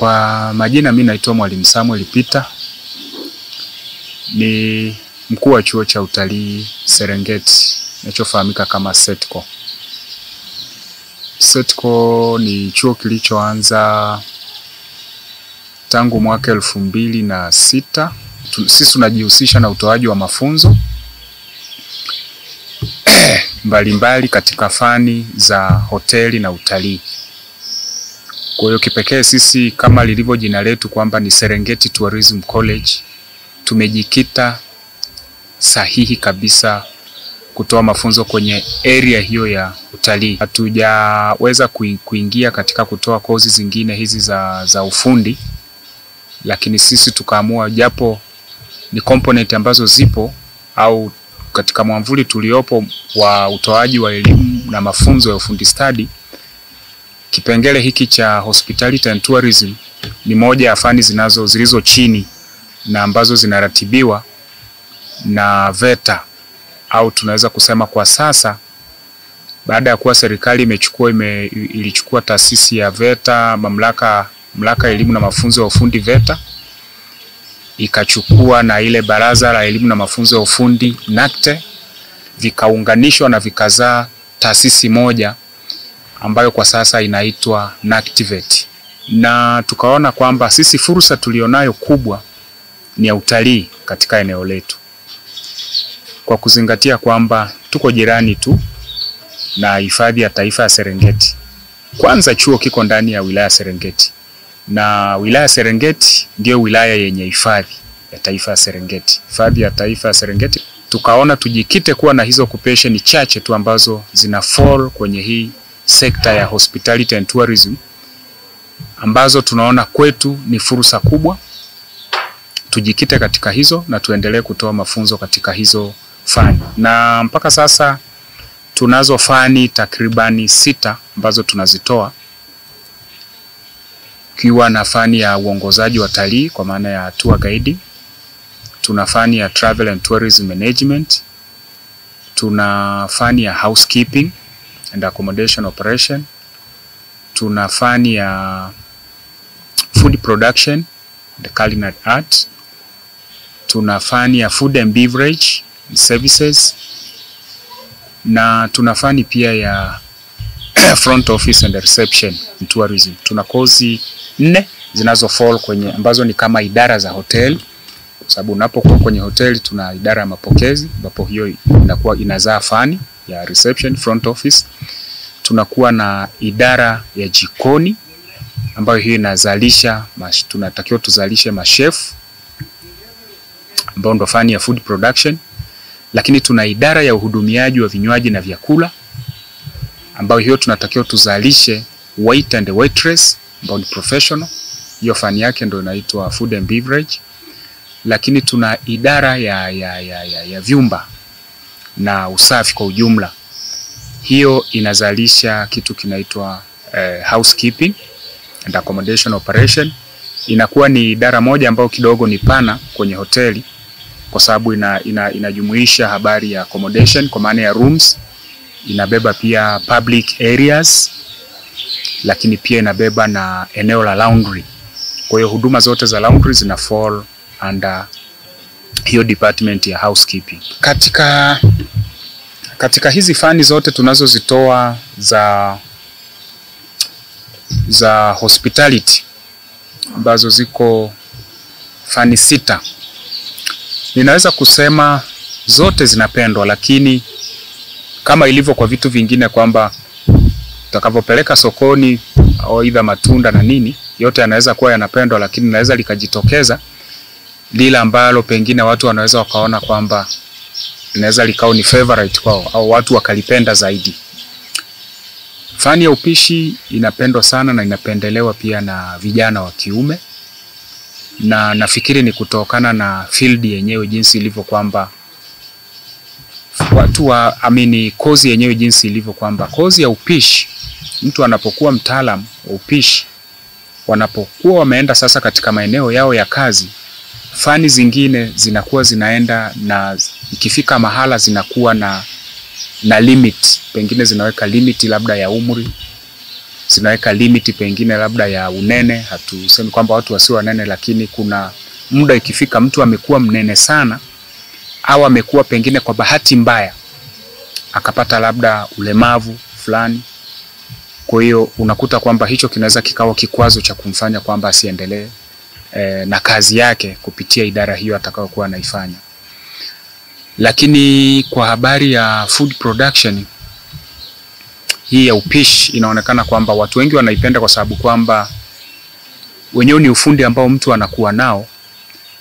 Kwa majina mimi naitwa Mwalimu Samuel Peter. Ni mkuu wa chuo cha utalii Serengeti, kinachofahamika kama SETCO. SETCO ni chuo kilichoanza tangu mwaka 2006. Sisi tunajihusisha na utoaji wa mafunzo mbalimbali katika fani za hoteli na utalii. Kwa hiyo kipekee sisi kama lilivyo jina letu kwamba ni Serengeti Tourism College, tumejikita sahihi kabisa kutoa mafunzo kwenye area hiyo ya utalii. Hatujaweza kuingia katika kutoa kozi zingine hizi za ufundi, lakini sisi tukaamua japo ni component ambazo zipo au katika mwamvuli tuliopo wa utoaji wa elimu na mafunzo ya ufundi stadi, kipengele hiki cha hospitality and tourism ni moja ya fani zilizo chini na ambazo zinaratibiwa na VETA, au tunaweza kusema kwa sasa baada ya kuwa serikali ilichukua taasisi ya VETA, mamlaka ya elimu na mafunzo ya ufundi VETA, ikachukua na ile baraza la elimu na mafunzo ya ufundi NACTE, vikaunganishwa na vikazaa taasisi moja ambayo kwa sasa inaitwa NACTIVATE. Na tukaona kwamba sisi fursa tulionayo kubwa ni ya utalii katika eneo letu, kwa kuzingatia kwamba tuko jirani tu na hifadhi ya taifa ya Serengeti. Kwanza chuo kiko ndani ya wilaya Serengeti, na wilaya Serengeti ndio wilaya yenye hifadhi ya taifa ya Serengeti. Hifadhi ya taifa ya Serengeti, tukaona tujikite kuwa na hizo occupation chache tu ambazo zina fall kwenye hii sekta ya hospitality and tourism, ambazo tunaona kwetu ni fursa kubwa. Tujikite katika hizo na tuendelee kutoa mafunzo katika hizo fani. Na mpaka sasa tunazo fani takribani 6 ambazo tunazitoa, kiwa na fani ya uongozaji wa watalii kwa maana ya tour guiding, tuna fani ya travel and tourism management, tuna fani ya housekeeping and accommodation operation, tuna fani ya food production and culinary art, tuna fani ya food and beverage services, na tuna fani pia ya front office and reception in tourism. Tuna kozi 4 zinazo fall kwenye ambazo ni kama idara za hotel, kwa sababu unapokuwa kwenye hoteli tuna idara ya mapokezi ambapo hiyo inakuwa inazaa fani ya reception, front office. Tunakuwa na idara ya jikoni ambayo hiyo inazalisha, tunatakiwa tuzalishe mashef ambao ndo fani ya food production. Lakini tuna idara ya uhudumiaji wa vinywaji na vyakula ambayo hiyo tunatakiwa tuzalishe wait and waitress ambao ni professional, hiyo fani yake ndo inaitwa food and beverage. Lakini tuna idara ya vyumba na usafi kwa ujumla, hiyo inazalisha kitu kinaitwa housekeeping and accommodation operation. Inakuwa ni idara moja ambayo kidogo ni pana kwenye hoteli, kwa sababu inajumuisha habari ya accommodation kwa maana ya rooms, inabeba pia public areas, lakini pia inabeba na eneo la laundry. Kwa hiyo huduma zote za laundry zina fall under hiyo department ya housekeeping. Katika hizi fani zote tunazozitoa za hospitality ambazo ziko fani 6, ninaweza kusema zote zinapendwa, lakini kama ilivyo kwa vitu vingine kwamba utakapopeleka sokoni au aidha matunda na nini, yote yanaweza kuwa yanapendwa, lakini inaweza likajitokeza lile ambalo pengine watu wanaweza wakaona kwamba inaweza likao ni favorite kwao au watu wakalipenda zaidi. Fani ya upishi inapendwa sana na inapendelewa pia na vijana wa kiume, na nafikiri ni kutokana na field yenyewe jinsi ilivyo, kwamba kozi yenyewe jinsi ilivyo, kwamba kozi ya upishi, mtu anapokuwa mtaalamu wa upishi, wanapokuwa wameenda sasa katika maeneo yao ya kazi, fani zingine zinakuwa zinaenda na ikifika mahala zinakuwa na limit, pengine zinaweka limit labda ya umri zinaweka limit pengine labda ya unene. Hatusemi kwamba watu wasio wanene, lakini kuna muda ikifika mtu amekuwa mnene sana au amekuwa pengine kwa bahati mbaya akapata labda ulemavu fulani, kwa hiyo unakuta kwamba hicho kinaweza kikawa kikwazo cha kumfanya kwamba asiendelee na kazi yake kupitia idara hiyo atakayokuwa anaifanya. Lakini kwa habari ya food production hii ya upishi, inaonekana kwamba watu wengi wanaipenda kwa sababu kwamba wenyewe ni ufundi ambao mtu anakuwa nao,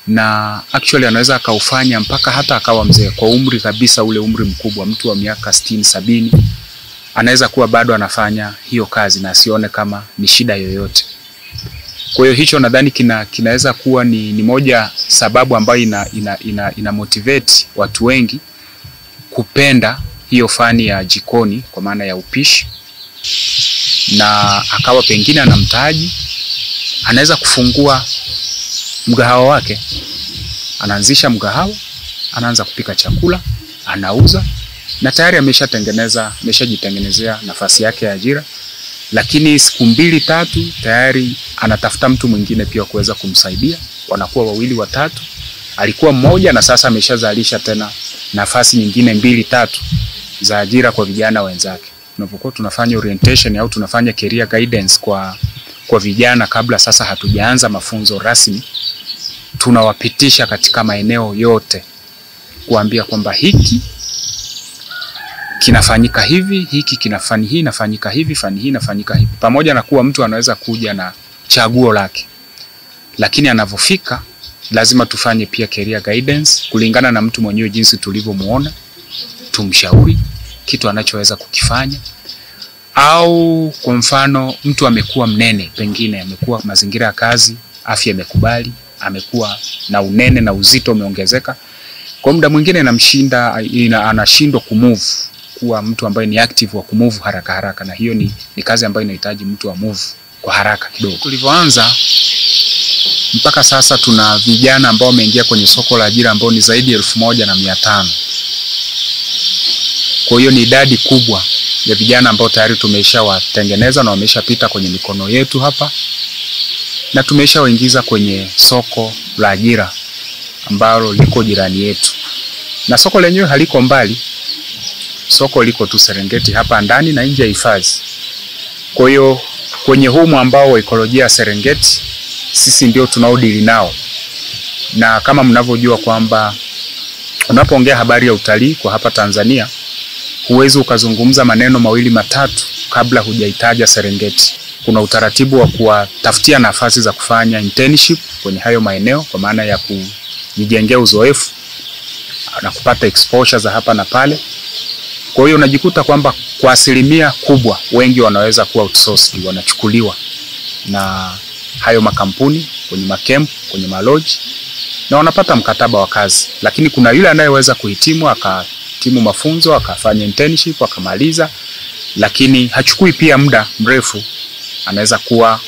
na actually anaweza akaufanya mpaka hata akawa mzee kwa umri kabisa, ule umri mkubwa, mtu wa miaka 60, 70 anaweza kuwa bado anafanya hiyo kazi na asione kama ni shida yoyote. Kwa hiyo hicho nadhani kinaweza kuwa ni moja sababu ambayo ina motivate watu wengi kupenda hiyo fani ya jikoni kwa maana ya upishi, na akawa pengine ana mtaji, anaweza kufungua mgahawa wake, anaanzisha mgahawa, anaanza kupika chakula, anauza, na tayari ameshajitengenezea nafasi yake ya ajira. Lakini siku 2, 3 tayari anatafuta mtu mwingine pia kuweza kumsaidia, wanakuwa 2, 3. Alikuwa mmoja na sasa ameshazalisha tena nafasi nyingine 2, 3 za ajira kwa vijana wenzake. Tunapokuwa tunafanya orientation au tunafanya career guidance kwa vijana, kabla sasa hatujaanza mafunzo rasmi, tunawapitisha katika maeneo yote kuambia kwamba hiki kinafanyika hivi, hiki inafanyika hivi, fani hii inafanyika hivi. Pamoja na kuwa mtu anaweza kuja na chaguo lake, lakini anavofika lazima tufanye pia career guidance kulingana na mtu mwenyewe, jinsi tulivyomuona, tumshauri kitu anachoweza kukifanya. Au kwa mfano mtu amekuwa mnene, pengine amekuwa mazingira ya kazi, afya imekubali, amekuwa na unene na uzito umeongezeka, kwa muda mwingine anashindwa kumove, kuwa mtu ambaye ni active wa kumove haraka, na hiyo ni kazi ambayo inahitaji mtu wa move kwa haraka kidogo. Tulivyoanza mpaka sasa tuna vijana ambao wameingia kwenye soko la ajira ambao ni zaidi ya 1500. Kwa hiyo ni idadi kubwa ya vijana ambao tayari tumeshawatengeneza na wameshapita kwenye mikono yetu hapa, na tumeshawaingiza kwenye soko la ajira ambalo liko jirani yetu. Na soko lenyewe haliko mbali, soko liko tu Serengeti hapa ndani na nje ya hifadhi. Kwa hiyo kwenye humu ambao wa ekolojia ya Serengeti sisi ndio tunaodili nao. Na kama mnavyojua kwamba unapoongea habari ya utalii kwa hapa Tanzania, huwezi ukazungumza maneno 2, 3 kabla hujaitaja Serengeti. Kuna utaratibu wa kuwatafutia nafasi za kufanya internship kwenye hayo maeneo, kwa maana ya kujijengea uzoefu na kupata exposure za hapa na pale. Kwa hiyo unajikuta kwamba kwa asilimia kubwa wengi wanaweza kuwa outsourced, wanachukuliwa na hayo makampuni kwenye makemp, kwenye maloji, na wanapata mkataba wa kazi. Lakini kuna yule anayeweza kuhitimu, akatimu mafunzo, akafanya internship, akamaliza, lakini hachukui pia muda mrefu. Anaweza kuwa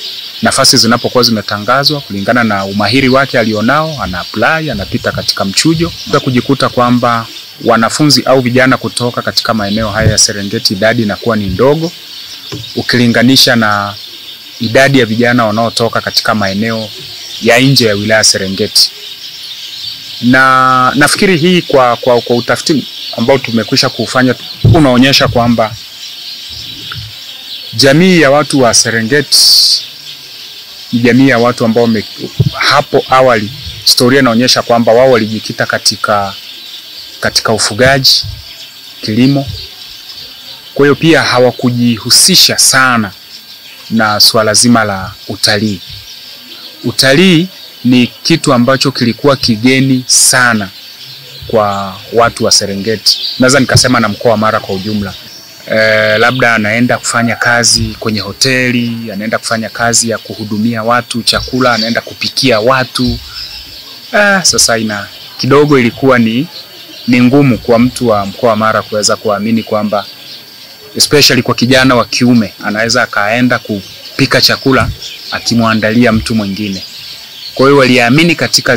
nafasi zinapokuwa zimetangazwa kulingana na umahiri wake alionao, ana apply, anapita katika mchujo, na kujikuta kwamba wanafunzi au vijana kutoka katika maeneo haya ya Serengeti idadi inakuwa ni ndogo ukilinganisha na idadi ya vijana wanaotoka katika maeneo ya nje ya wilaya Serengeti. Na nafikiri hii kwa utafiti ambao tumekwisha kufanya unaonyesha kwamba jamii ya watu wa Serengeti ni jamii ya watu ambao hapo awali historia inaonyesha kwamba wao walijikita katika ufugaji, kilimo. Kwa hiyo pia hawakujihusisha sana na swala zima la utalii. Utalii ni kitu ambacho kilikuwa kigeni sana kwa watu wa Serengeti. Naweza nikasema na mkoa wa Mara kwa ujumla. Labda anaenda kufanya kazi kwenye hoteli, anaenda kufanya kazi ya kuhudumia watu chakula, anaenda kupikia watu. Sasa kidogo ilikuwa ni ngumu kwa mtu wa mkoa wa Mara kuweza kuamini kwamba especially kwa kijana wa kiume anaweza akaenda kupika chakula akimwandalia mtu mwingine. Kwa hiyo waliamini katika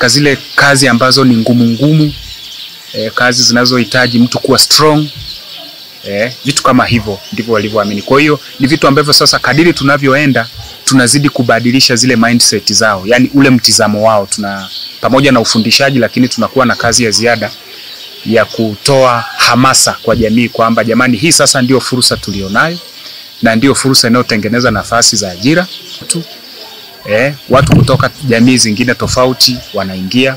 zile kazi ambazo ni ngumu, kazi zinazohitaji mtu kuwa strong, Vitu kama hivyo ndivyo walivyoamini. Kwa hiyo ni vitu ambavyo sasa kadiri tunavyoenda tunazidi kubadilisha zile mindset zao, yani ule mtizamo wao. Pamoja na ufundishaji, lakini tunakuwa na kazi ya ziada ya kutoa hamasa kwa jamii kwamba jamani, hii sasa ndio fursa tulionayo na ndio fursa inayotengeneza nafasi za ajira. Watu kutoka jamii zingine tofauti wanaingia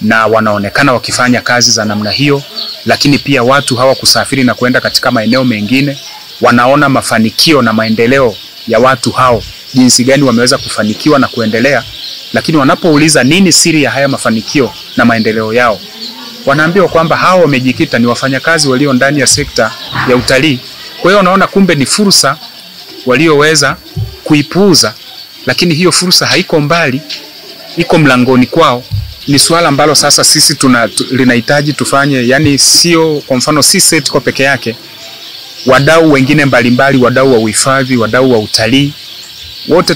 na wanaonekana wakifanya kazi za namna hiyo, lakini pia watu hawa kusafiri na kwenda katika maeneo mengine wanaona mafanikio na maendeleo ya watu hao, jinsi gani wameweza kufanikiwa na kuendelea. Lakini wanapouliza nini siri ya haya mafanikio na maendeleo yao, wanaambiwa kwamba hao wamejikita ni wafanyakazi walio ndani ya sekta ya utalii. Kwa hiyo wanaona kumbe ni fursa walioweza kuipuuza, lakini hiyo fursa haiko mbali, iko mlangoni kwao. Ni swala ambalo sasa sisi linahitaji tufanye, yani sio kwa mfano si Setco peke yake, wadau wengine mbalimbali, wadau wa uhifadhi, wadau wa utalii, wote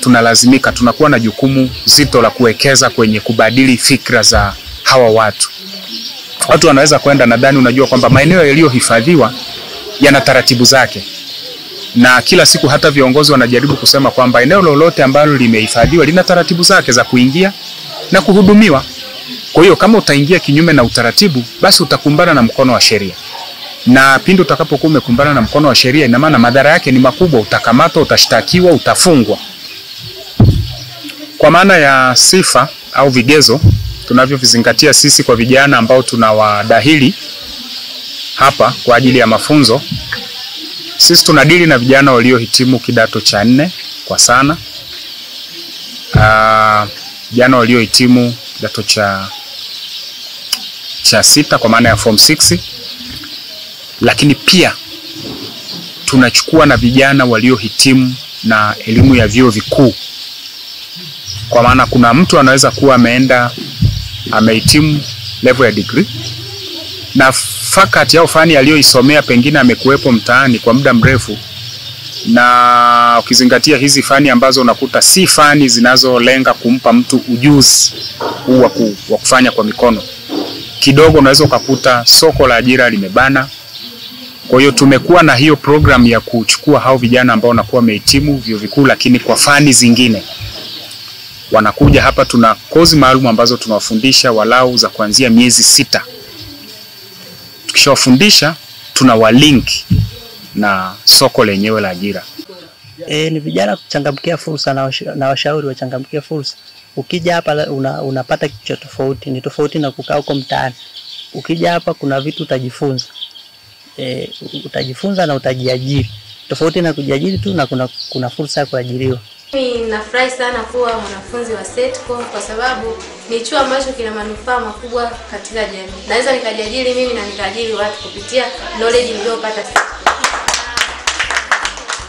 tunalazimika, tunakuwa na jukumu zito la kuwekeza kwenye kubadili fikra za hawa watu. Watu wanaweza kwenda, nadhani unajua kwamba maeneo yaliyohifadhiwa yana taratibu zake, na kila siku hata viongozi wanajaribu kusema kwamba eneo lolote ambalo limehifadhiwa lina taratibu zake za kuingia na kuhudumiwa. Kwa hiyo kama utaingia kinyume na utaratibu, basi utakumbana na mkono wa sheria, na pindi utakapokuwa umekumbana na mkono wa sheria, ina maana madhara yake ni makubwa. Utakamatwa, utashtakiwa, utafungwa. Kwa maana ya sifa au vigezo tunavyovizingatia sisi kwa vijana ambao tunawadahili hapa kwa ajili ya mafunzo, sisi tunadili na vijana waliohitimu kidato cha 4 kwa sana, vijana waliohitimu kidato cha 6 kwa maana ya form 6, lakini pia tunachukua na vijana waliohitimu na elimu ya vyuo vikuu. Kwa maana kuna mtu anaweza kuwa amehitimu level ya degree na faculty au fani aliyoisomea pengine amekuwepo mtaani kwa muda mrefu, na ukizingatia hizi fani ambazo unakuta si fani zinazolenga kumpa mtu ujuzi huu wa kufanya kwa mikono, kidogo unaweza ukakuta soko la ajira limebana. Kwa hiyo tumekuwa na hiyo program ya kuchukua hao vijana ambao wanakuwa wamehitimu vyuo vikuu lakini kwa fani zingine, wanakuja hapa. Tuna kozi maalum ambazo tunawafundisha walau za kuanzia miezi 6. Tukishawafundisha tunawalink na soko lenyewe la ajira. Ni vijana kuchangamkia fursa na washauri wachangamkia fursa. Ukija hapa unapata kitu tofauti, ni tofauti na kukaa huko mtaani. Ukija hapa kuna vitu utajifunza. Utajifunza na utajiajiri. Tofauti na kujiajiri tu, na kuna fursa ya kuajiriwa. Mimi nafurahi sana kuwa mwanafunzi wa Setco kwa sababu ni chuo ambacho kina manufaa makubwa katika jamii. Naweza nikajiajiri mimi na nikaajiri watu kupitia knowledge niliyopata.